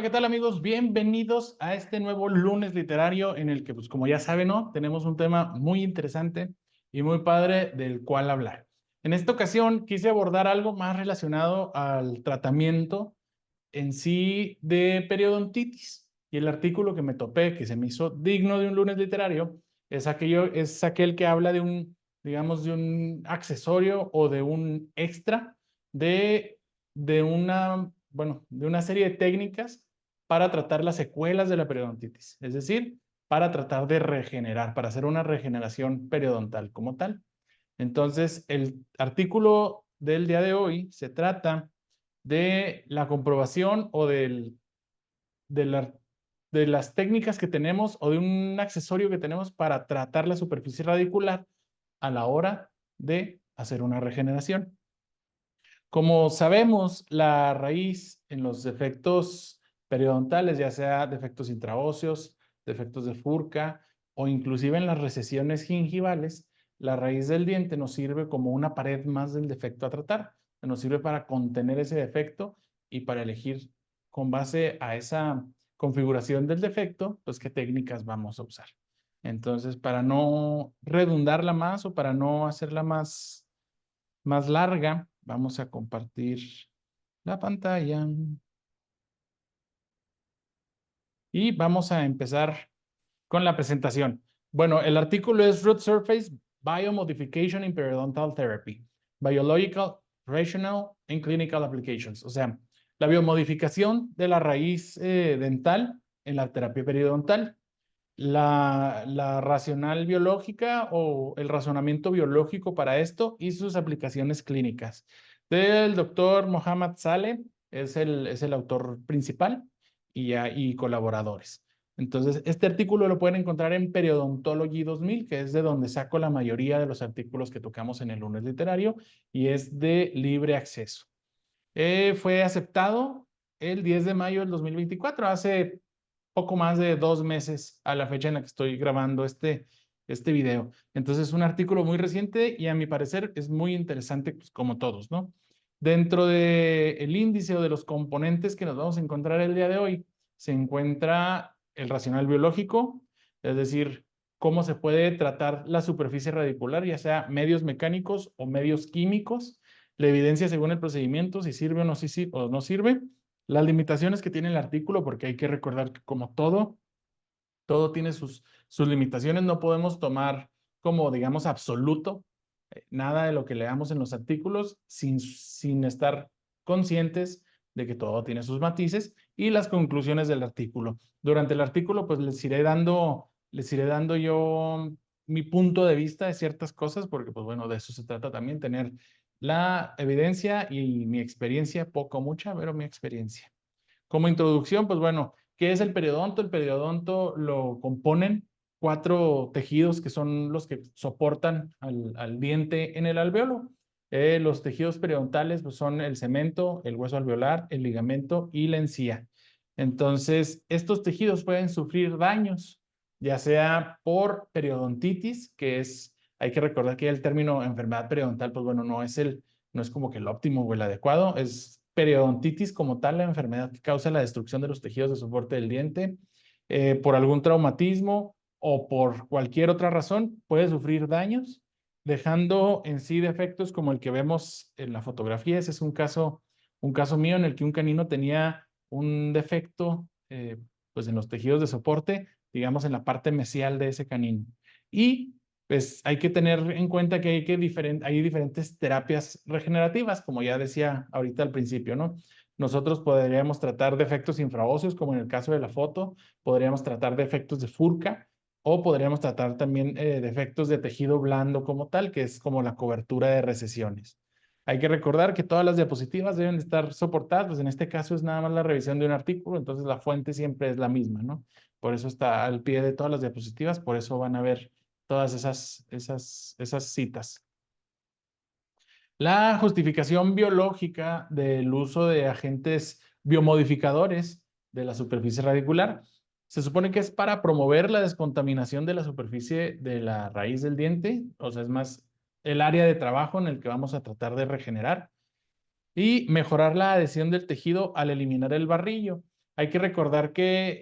¿qué tal amigos? Bienvenidos a este nuevo lunes literario en el que, pues como ya saben, ¿no? Tenemos un tema muy interesante y muy padre del cual hablar. En esta ocasión quise abordar algo más relacionado al tratamiento en sí de periodontitis. Y el artículo que me topé, que se me hizo digno de un lunes literario, es aquel que habla de un, digamos, de un accesorio o de un extra de, de una serie de técnicas para tratar las secuelas de la periodontitis. Es decir, para tratar de regenerar, para hacer una regeneración periodontal como tal. Entonces, el artículo del día de hoy se trata de la comprobación o de, la- de las técnicas que tenemos o de un accesorio que tenemos para tratar la superficie radicular a la hora de hacer una regeneración. Como sabemos, la raíz en los defectos periodontales, ya sea defectos intraóseos, defectos de Furca o inclusive en las recesiones gingivales, la raíz del diente nos sirve como una pared más del defecto a tratar. Nos sirve para contener ese defecto y para elegir con base a esa configuración del defecto, pues qué técnicas vamos a usar. Entonces, para no redundarla más o para no hacerla más larga, vamos a compartir la pantalla y vamos a empezar con la presentación. Bueno, el artículo es Root Surface Biomodification in Periodontal Therapy, Biological, Rational and Clinical Applications. O sea, la biomodificación de la raíz dental en la terapia periodontal. La racional biológica o el razonamiento biológico para esto y sus aplicaciones clínicas. Del doctor Mohammad Saleh, es el autor principal y colaboradores. Entonces, este artículo lo pueden encontrar en Periodontology 2000, que es de donde saco la mayoría de los artículos que tocamos en el lunes literario y es de libre acceso. Fue aceptado el 10 de mayo del 2024, hace poco más de 2 meses a la fecha en la que estoy grabando este video. Entonces, es un artículo muy reciente y a mi parecer es muy interesante, pues, como todos, ¿no? Dentro del índice o de los componentes que nos vamos a encontrar el día de hoy, se encuentra el racional biológico, es decir, cómo se puede tratar la superficie radicular, ya sea medios mecánicos o medios químicos, la evidencia según el procedimiento, si sirve o no sirve, las limitaciones que tiene el artículo, porque hay que recordar que como todo tiene sus limitaciones, no podemos tomar como, digamos, absoluto nada de lo que leamos en los artículos sin estar conscientes de que todo tiene sus matices y las conclusiones del artículo. Durante el artículo, pues les iré dando yo mi punto de vista de ciertas cosas, porque pues bueno, de eso se trata también, tener la evidencia y mi experiencia, poco o mucha, pero mi experiencia. Como introducción, pues bueno, ¿qué es el periodonto? El periodonto lo componen 4 tejidos que son los que soportan al diente en el alveolo. Los tejidos periodontales pues, son el cemento, el hueso alveolar, el ligamento y la encía. Entonces, estos tejidos pueden sufrir daños, ya sea por periodontitis, hay que recordar que el término enfermedad periodontal, pues bueno, no es como que el óptimo o el adecuado, es periodontitis como tal, la enfermedad que causa la destrucción de los tejidos de soporte del diente, por algún traumatismo o por cualquier otra razón, puede sufrir daños, dejando en sí defectos como el que vemos en la fotografía. Ese es un caso mío en el que un canino tenía un defecto pues en los tejidos de soporte, digamos en la parte mesial de ese canino. Y pues hay que tener en cuenta que hay diferentes terapias regenerativas, como ya decía ahorita al principio, ¿no? Nosotros podríamos tratar defectos infraóseos, como en el caso de la foto, podríamos tratar defectos de Furca, o podríamos tratar también defectos de tejido blando como tal, que es como la cobertura de recesiones. Hay que recordar que todas las diapositivas deben estar soportadas, pues en este caso es nada más la revisión de un artículo, entonces la fuente siempre es la misma, ¿no? Por eso está al pie de todas las diapositivas, por eso van a ver todas esas citas. La justificación biológica del uso de agentes biomodificadores de la superficie radicular se supone que es para promover la descontaminación de la superficie de la raíz del diente, o sea, es más el área de trabajo en el que vamos a tratar de regenerar y mejorar la adhesión del tejido al eliminar el barrillo. Hay que recordar que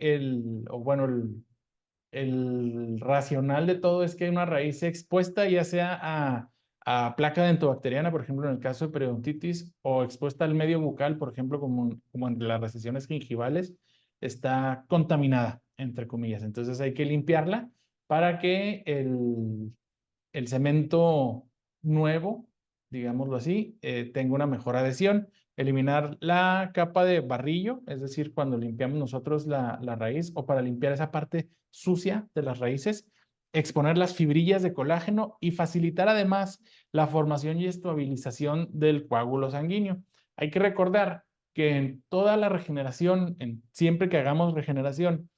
el racional de todo es que hay una raíz expuesta, ya sea a placa dentobacteriana, por ejemplo, en el caso de periodontitis, o expuesta al medio bucal, por ejemplo, como en las recesiones gingivales, está contaminada, entre comillas. Entonces hay que limpiarla para que el cemento nuevo, digámoslo así, tenga una mejor adhesión. Eliminar la capa de barrillo, es decir, cuando limpiamos nosotros la raíz, o para limpiar esa parte sucia de las raíces, exponer las fibrillas de colágeno y facilitar además la formación y estabilización del coágulo sanguíneo. Hay que recordar que en toda la regeneración, siempre que hagamos regeneración,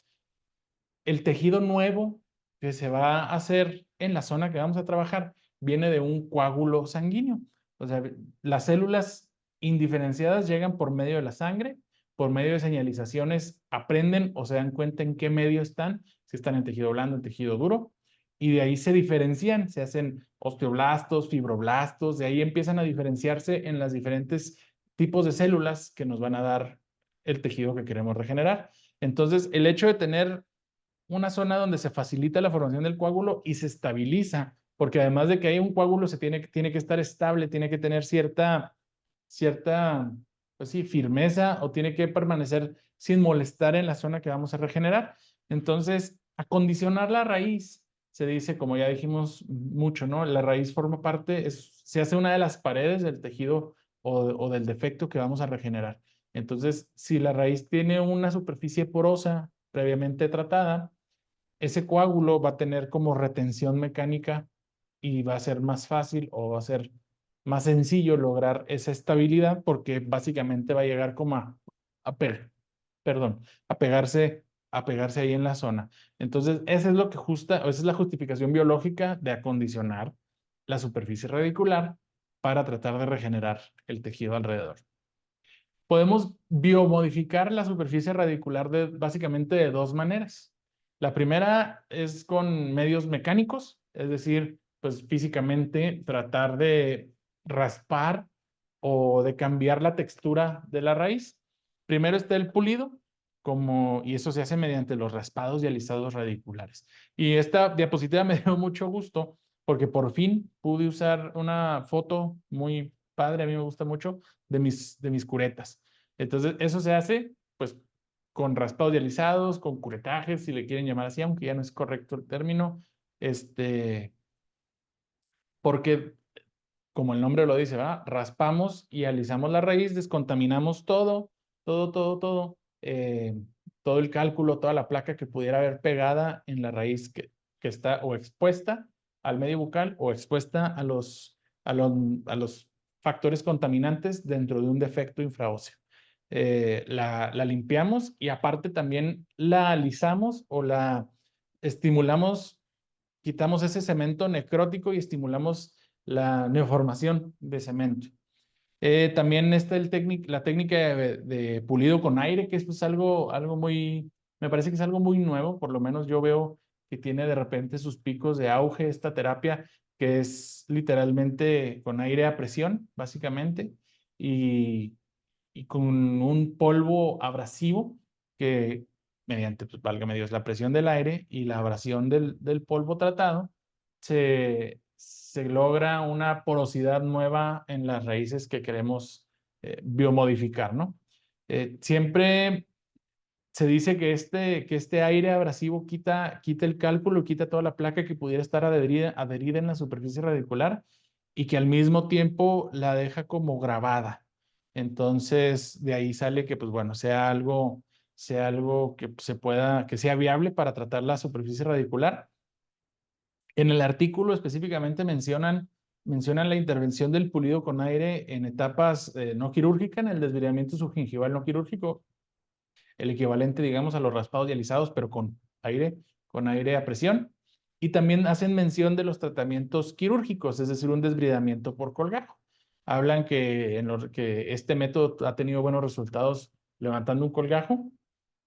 el tejido nuevo que se va a hacer en la zona que vamos a trabajar viene de un coágulo sanguíneo. O sea, las células indiferenciadas llegan por medio de la sangre, por medio de señalizaciones, aprenden o se dan cuenta en qué medio están, si están en tejido blando, en tejido duro, y de ahí se diferencian, se hacen osteoblastos, fibroblastos, de ahí empiezan a diferenciarse en las diferentes tipos de células que nos van a dar el tejido que queremos regenerar. Entonces, el hecho de tener una zona donde se facilita la formación del coágulo y se estabiliza, porque además de que hay un coágulo, tiene que estar estable, tiene que tener cierta, pues sí, firmeza, o tiene que permanecer sin molestar en la zona que vamos a regenerar. Entonces, acondicionar la raíz, se dice, como ya dijimos mucho, ¿no? La raíz forma parte, se hace una de las paredes del tejido o del defecto que vamos a regenerar. Entonces, si la raíz tiene una superficie porosa previamente tratada, ese coágulo va a tener como retención mecánica y va a ser más fácil o va a ser más sencillo lograr esa estabilidad, porque básicamente va a llegar como a, pe- perdón, a pegarse ahí en la zona. Entonces, esa es la justificación biológica de acondicionar la superficie radicular para tratar de regenerar el tejido alrededor. Podemos biomodificar la superficie radicular básicamente de dos maneras. La primera es con medios mecánicos, es decir, pues físicamente tratar de raspar o de cambiar la textura de la raíz. Primero está el pulido, y eso se hace mediante los raspados y alisados radiculares. Y esta diapositiva me dio mucho gusto porque por fin pude usar una foto muy padre, a mí me gusta mucho, de mis curetas. Entonces, eso se hace, pues, con raspados y alisados, con curetajes, si le quieren llamar así, aunque ya no es correcto el término, porque, como el nombre lo dice, ¿verdad? Raspamos y alisamos la raíz, descontaminamos todo, todo el cálculo, toda la placa que pudiera haber pegada en la raíz que está o expuesta al medio bucal o expuesta a los factores contaminantes dentro de un defecto infraóseo. La limpiamos y aparte también la alisamos o la estimulamos, quitamos ese cemento necrótico y estimulamos la neoformación de cemento. También está la técnica de pulido con aire, que esto es algo muy, me parece que es algo muy nuevo, por lo menos yo veo que tiene de repente sus picos de auge esta terapia, que es literalmente con aire a presión, básicamente, y, y con un polvo abrasivo que mediante, pues válgame Dios, la presión del aire y la abrasión del polvo tratado, se logra una porosidad nueva en las raíces que queremos biomodificar, ¿no? Siempre se dice que este aire abrasivo quita el cálculo, quita toda la placa que pudiera estar adherida en la superficie radicular y que al mismo tiempo la deja como grabada. Entonces, de ahí sale que, pues bueno, sea algo que sea viable para tratar la superficie radicular. En el artículo específicamente mencionan la intervención del pulido con aire en etapas no quirúrgicas, en el desviamiento subgingival no quirúrgico, el equivalente, digamos, a los raspados y alisados, pero con aire a presión. Y también hacen mención de los tratamientos quirúrgicos, es decir, un desbridamiento por colgajo. Hablan que este método ha tenido buenos resultados levantando un colgajo,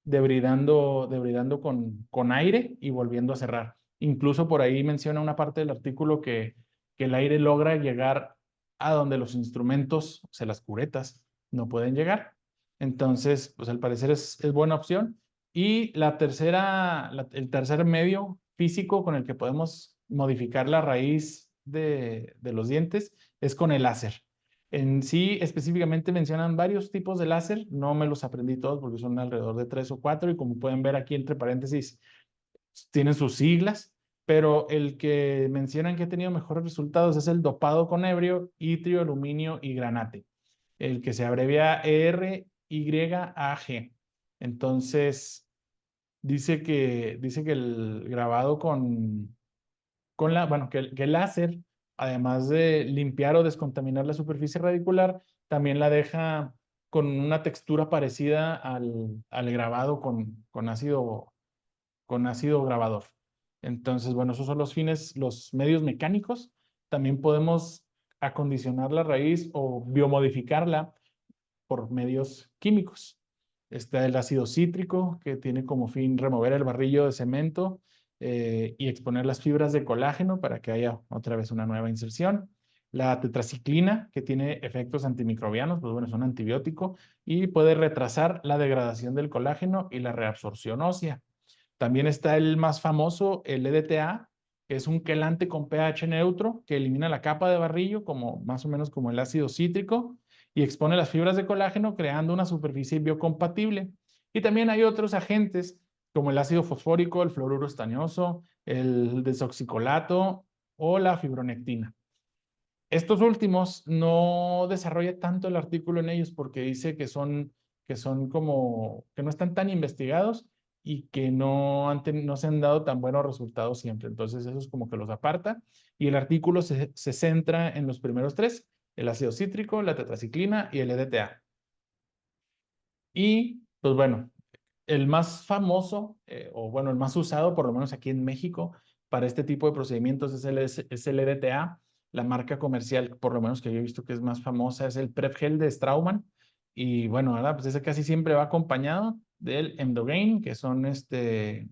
debridando con aire y volviendo a cerrar. Incluso por ahí menciona una parte del artículo que el aire logra llegar a donde los instrumentos, o sea, las curetas, no pueden llegar. Entonces, pues al parecer es buena opción. Y el tercer medio físico con el que podemos modificar la raíz de los dientes es con el láser. En sí, específicamente mencionan varios tipos de láser. No me los aprendí todos porque son alrededor de 3 o 4 y como pueden ver aquí entre paréntesis, tienen sus siglas, pero el que mencionan que ha tenido mejores resultados es el dopado con hebrio, itrio, aluminio y granate, el que se abrevia ERYAG. Entonces, dice que el grabado bueno, que el láser, además de limpiar o descontaminar la superficie radicular, también la deja con una textura parecida al grabado con ácido grabador. Entonces, bueno, esos son los medios mecánicos. También podemos acondicionar la raíz o biomodificarla por medios químicos. Está el ácido cítrico, que tiene como fin remover el barrillo de cemento y exponer las fibras de colágeno para que haya otra vez una nueva inserción. La tetraciclina, que tiene efectos antimicrobianos, pues bueno, es un antibiótico y puede retrasar la degradación del colágeno y la reabsorción ósea. También está el más famoso, el EDTA, que es un quelante con pH neutro que elimina la capa de barrillo, como más o menos como el ácido cítrico, y expone las fibras de colágeno creando una superficie biocompatible. Y también hay otros agentes como el ácido fosfórico, el fluoruro estañoso, el desoxicolato o la fibronectina. Estos últimos no desarrolla tanto el artículo en ellos porque dice que son como, que no están tan investigados y que no se han dado tan buenos resultados siempre. Entonces, eso es como que los aparta. Y el artículo se centra en los primeros tres, el ácido cítrico, la tetraciclina y el EDTA. Y, pues bueno, el más famoso, o bueno, el más usado, por lo menos aquí en México, para este tipo de procedimientos es el EDTA. La marca comercial, por lo menos que yo he visto que es más famosa, es el PrepGel de Straumann. Y bueno, ¿verdad? Pues ese casi siempre va acompañado del Emdogain, que eh,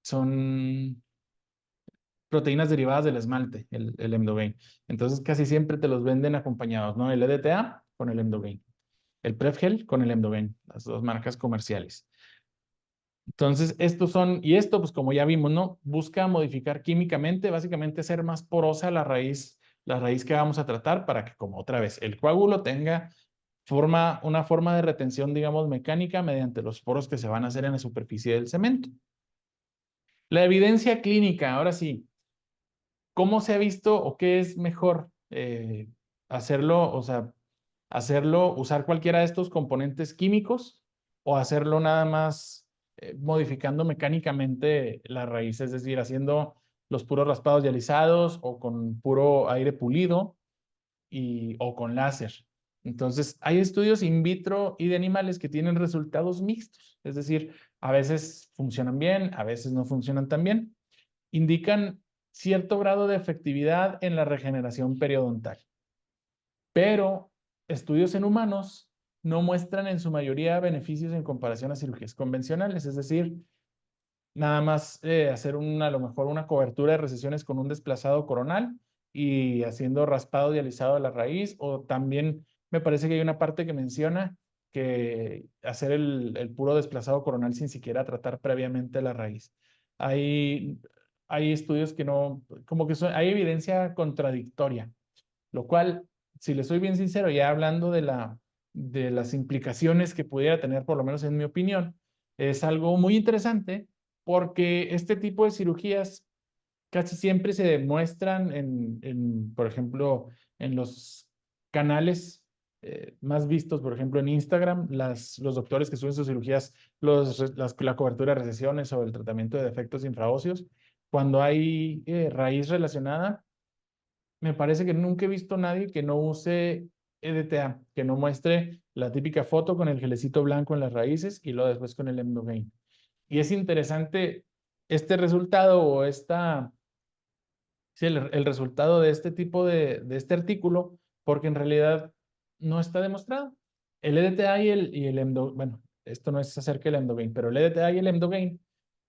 son proteínas derivadas del esmalte, el Emdogain. Entonces casi siempre te los venden acompañados, ¿no? El EDTA con el Emdogain. El PrepGel con el Emdogain, las dos marcas comerciales. Entonces, esto, pues como ya vimos, ¿no? Busca modificar químicamente, básicamente hacer más porosa la raíz que vamos a tratar para que, como otra vez, el coágulo tenga una forma de retención, digamos, mecánica mediante los poros que se van a hacer en la superficie del cemento. La evidencia clínica, ahora sí, ¿cómo se ha visto o qué es mejor hacerlo, o sea, usar cualquiera de estos componentes químicos o hacerlo nada más modificando mecánicamente la raíz, es decir, haciendo los puros raspados y alisados o con puro aire pulido o con láser? Entonces, hay estudios in vitro y de animales que tienen resultados mixtos, es decir, a veces funcionan bien, a veces no funcionan tan bien. Indican cierto grado de efectividad en la regeneración periodontal, pero estudios en humanos no muestran en su mayoría beneficios en comparación a cirugías convencionales, es decir, nada más hacer a lo mejor una cobertura de recesiones con un desplazado coronal y haciendo raspado y alisado de la raíz, o también me parece que hay una parte que menciona que hacer el puro desplazado coronal sin siquiera tratar previamente la raíz. Hay, hay estudios que no, como que hay evidencia contradictoria, lo cual, si le soy bien sincero, ya hablando de las implicaciones que pudiera tener, por lo menos en mi opinión, es algo muy interesante porque este tipo de cirugías casi siempre se demuestran por ejemplo, en los canales más vistos, por ejemplo, en Instagram, los doctores que suben sus cirugías, la cobertura de recesiones o el tratamiento de defectos infraóseos, cuando hay raíz relacionada, me parece que nunca he visto a nadie que no use EDTA, que no muestre la típica foto con el gelecito blanco en las raíces y luego después con el Emdogain. Y es interesante este resultado o sí, el resultado de este tipo de este artículo, porque en realidad no está demostrado. El EDTA y el Emdogain, bueno, esto no es acerca del Emdogain, pero el EDTA y el Emdogain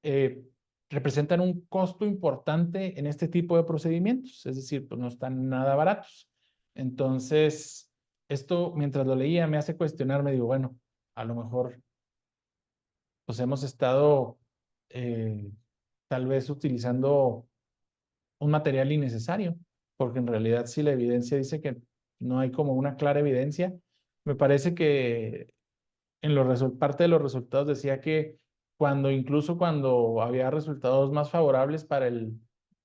eh, representan un costo importante en este tipo de procedimientos, es decir, pues no están nada baratos. Entonces, esto, mientras lo leía, me hace cuestionarme, digo, bueno, a lo mejor pues hemos estado tal vez utilizando un material innecesario, porque en realidad si la evidencia dice que no hay como una clara evidencia, me parece que parte de los resultados decía que incluso cuando había resultados más favorables para el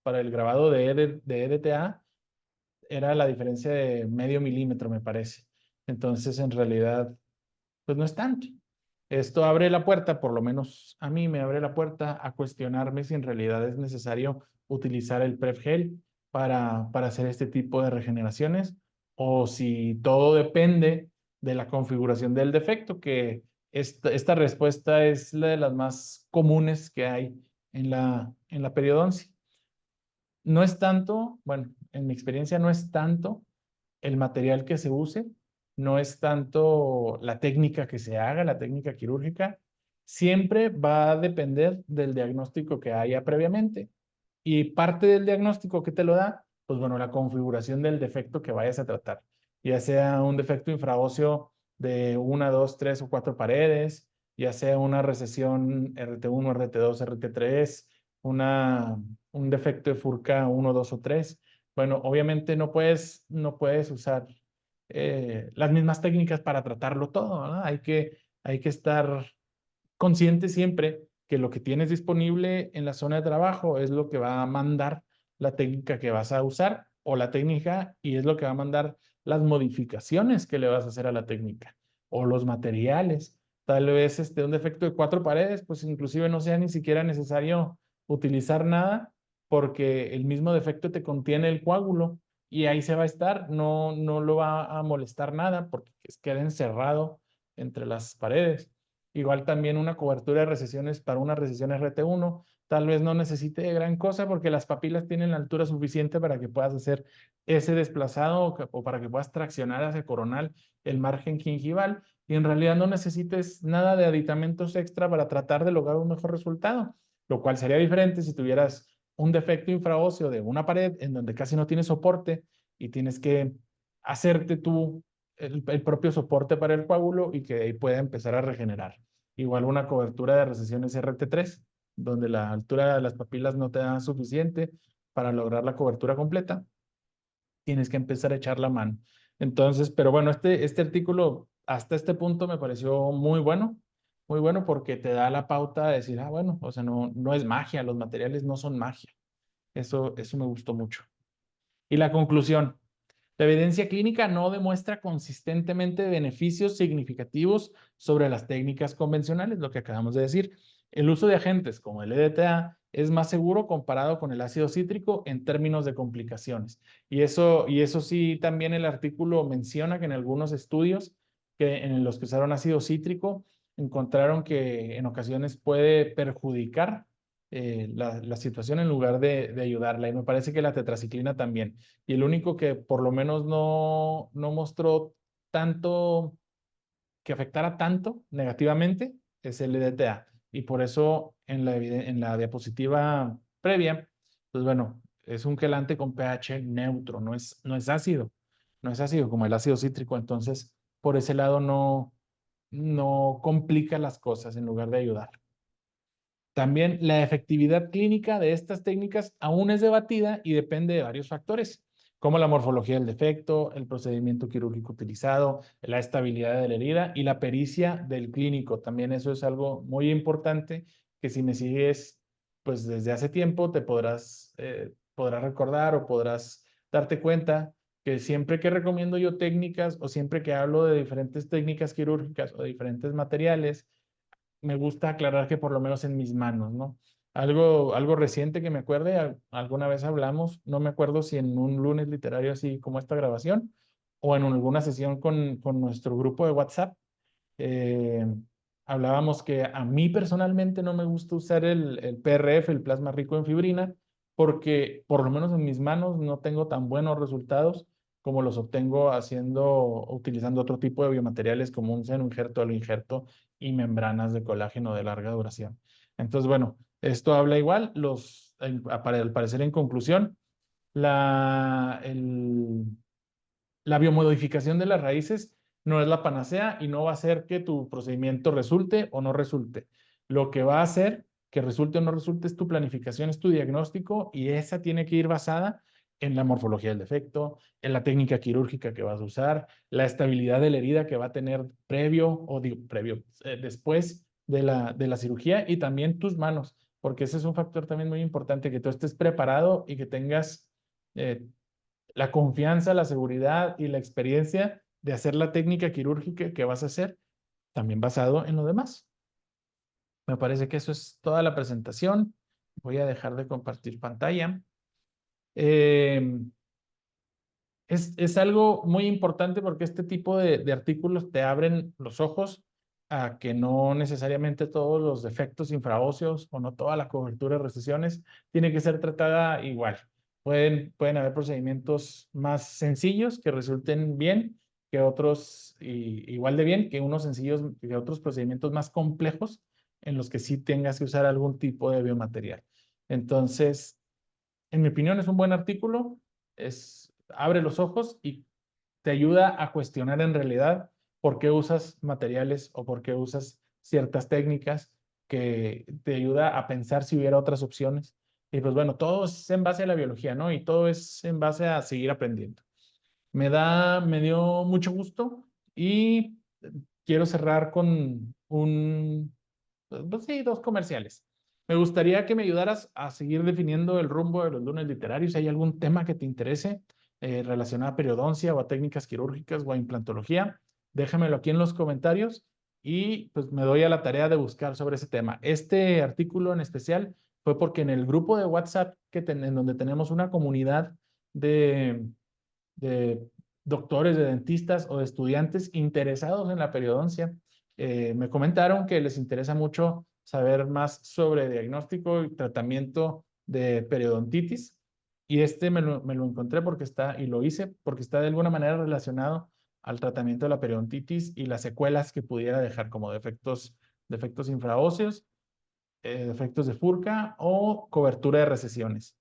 grabado de EDTA, era la diferencia de medio milímetro, me parece. Entonces, en realidad, pues no es tanto. Esto abre la puerta, por lo menos a mí me abre la puerta a cuestionarme si en realidad es necesario utilizar el PrEP-gel para hacer este tipo de regeneraciones o si todo depende de la configuración del defecto, que esta respuesta es la de las más comunes que hay en la periodoncia. No es tanto, bueno, en mi experiencia no es tanto el material que se use, no es tanto la técnica que se haga, la técnica quirúrgica, siempre va a depender del diagnóstico que haya previamente. Y parte del diagnóstico que te lo da, pues bueno, la configuración del defecto que vayas a tratar, ya sea un defecto infraóseo de una, dos, tres o cuatro paredes, ya sea una recesión RT1, RT2, RT3, un defecto de Furca 1, 2 o 3. Bueno, obviamente no puedes usar las mismas técnicas para tratarlo todo, ¿verdad? Hay que estar consciente siempre que lo que tienes disponible en la zona de trabajo es lo que va a mandar la técnica que vas a usar o la técnica y es lo que va a mandar las modificaciones que le vas a hacer a la técnica o los materiales. Tal vez un defecto de cuatro paredes, pues inclusive no sea ni siquiera necesario utilizar nada porque el mismo defecto te contiene el coágulo y ahí se va a estar, no lo va a molestar nada porque queda encerrado entre las paredes. Igual también una cobertura de recesiones para una recesión RT1 tal vez no necesite de gran cosa porque las papilas tienen la altura suficiente para que puedas hacer ese desplazado o para que puedas traccionar hacia coronal el margen gingival y en realidad no necesites nada de aditamentos extra para tratar de lograr un mejor resultado, lo cual sería diferente si tuvieras un defecto infraóseo de una pared en donde casi no tienes soporte y tienes que hacerte tú el propio soporte para el coágulo y que ahí pueda empezar a regenerar. Igual una cobertura de recesiones RT3, donde la altura de las papilas no te da suficiente para lograr la cobertura completa, tienes que empezar a echar la mano. Entonces, pero bueno, este artículo hasta este punto me pareció muy bueno porque te da la pauta de decir, ah, bueno, o sea, no es magia, los materiales no son magia. Eso me gustó mucho. Y la conclusión, la evidencia clínica no demuestra consistentemente beneficios significativos sobre las técnicas convencionales, lo que acabamos de decir. El uso de agentes como el EDTA es más seguro comparado con el ácido cítrico en términos de complicaciones. Y eso sí, también el artículo menciona que en algunos estudios en los que usaron ácido cítrico encontraron que en ocasiones puede perjudicar la situación en lugar de ayudarla. Y me parece que la tetraciclina también. Y el único que por lo menos no mostró tanto, que afectara tanto negativamente, es el EDTA. Y por eso en la diapositiva previa, pues bueno, es un quelante con pH neutro, no es ácido, no es ácido como el ácido cítrico. Entonces, por ese lado no complica las cosas en lugar de ayudar. También la efectividad clínica de estas técnicas aún es debatida y depende de varios factores, como la morfología del defecto, el procedimiento quirúrgico utilizado, la estabilidad de la herida y la pericia del clínico. También eso es algo muy importante que si me sigues pues desde hace tiempo te podrás recordar o podrás darte cuenta que siempre que recomiendo yo técnicas o siempre que hablo de diferentes técnicas quirúrgicas o de diferentes materiales, me gusta aclarar que por lo menos en mis manos, ¿no? Algo reciente que me acuerde, alguna vez hablamos, no me acuerdo si en un lunes literario así como esta grabación o en alguna sesión con nuestro grupo de WhatsApp, eh, hablábamos que a mí personalmente no me gusta usar el PRF, el plasma rico en fibrina, porque por lo menos en mis manos no tengo tan buenos resultados como los obtengo utilizando otro tipo de biomateriales como un seno injerto, aloinjerto y membranas de colágeno de larga duración. Entonces, bueno, esto habla igual, al parecer en conclusión, la, el, La biomodificación de las raíces no es la panacea y no va a hacer que tu procedimiento resulte o no resulte. Lo que va a hacer que resulte o no resulte es tu planificación, es tu diagnóstico, y esa tiene que ir basada en la morfología del defecto, en la técnica quirúrgica que vas a usar, la estabilidad de la herida que va a tener después de la cirugía, y también tus manos, porque ese es un factor también muy importante, que tú estés preparado y que tengas eh, la confianza, la seguridad y la experiencia de hacer la técnica quirúrgica que vas a hacer, también basado en lo demás. Me parece que eso es toda la presentación. Voy a dejar de compartir pantalla. Eh, es algo muy importante porque este tipo de artículos te abren los ojos a que no necesariamente todos los defectos infraóseos o no toda la cobertura de recesiones tiene que ser tratada igual. Pueden haber procedimientos más sencillos que resulten bien que otros, igual de bien que unos sencillos, que otros procedimientos más complejos en los que sí tengas que usar algún tipo de biomaterial. Entonces, en mi opinión, es un buen artículo, abre los ojos y te ayuda a cuestionar en realidad por qué usas materiales o por qué usas ciertas técnicas, que te ayuda a pensar si hubiera otras opciones. Y pues bueno, todo es en base a la biología, ¿no? Y todo es en base a seguir aprendiendo. Me dio mucho gusto y quiero cerrar con pues sí, dos comerciales. Me gustaría que me ayudaras a seguir definiendo el rumbo de los lunes literarios. Si hay algún tema que te interese relacionado a periodoncia o a técnicas quirúrgicas o a implantología, déjamelo aquí en los comentarios y pues me doy a la tarea de buscar sobre ese tema. Este artículo en especial fue porque en el grupo de WhatsApp en donde tenemos una comunidad de doctores, de dentistas o de estudiantes interesados en la periodoncia, me comentaron que les interesa mucho saber más sobre diagnóstico y tratamiento de periodontitis. Y me lo encontré porque y lo hice porque está de alguna manera relacionado al tratamiento de la periodontitis y las secuelas que pudiera dejar como defectos infraóseos, defectos de Furca o cobertura de recesiones.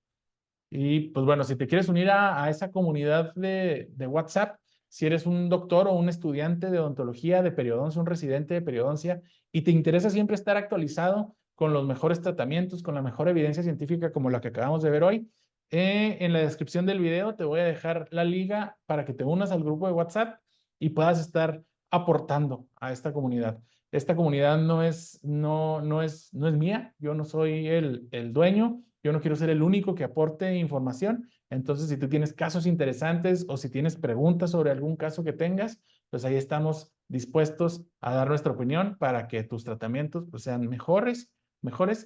Y pues bueno, si te quieres unir a esa comunidad de WhatsApp, si eres un doctor o un estudiante de odontología, de periodoncia, un residente de periodoncia, y te interesa siempre estar actualizado con los mejores tratamientos, con la mejor evidencia científica como la que acabamos de ver hoy, en la descripción del video te voy a dejar la liga para que te unas al grupo de WhatsApp y puedas estar aportando a esta comunidad. Esta comunidad no es mía, yo no soy el dueño, yo no quiero ser el único que aporte información. Entonces, si tú tienes casos interesantes o si tienes preguntas sobre algún caso que tengas, pues ahí estamos dispuestos a dar nuestra opinión para que tus tratamientos pues, sean mejores,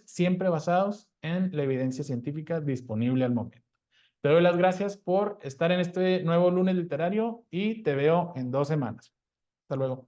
siempre basados en la evidencia científica disponible al momento. Te doy las gracias por estar en este nuevo lunes literario y te veo en 2 semanas. Hasta luego.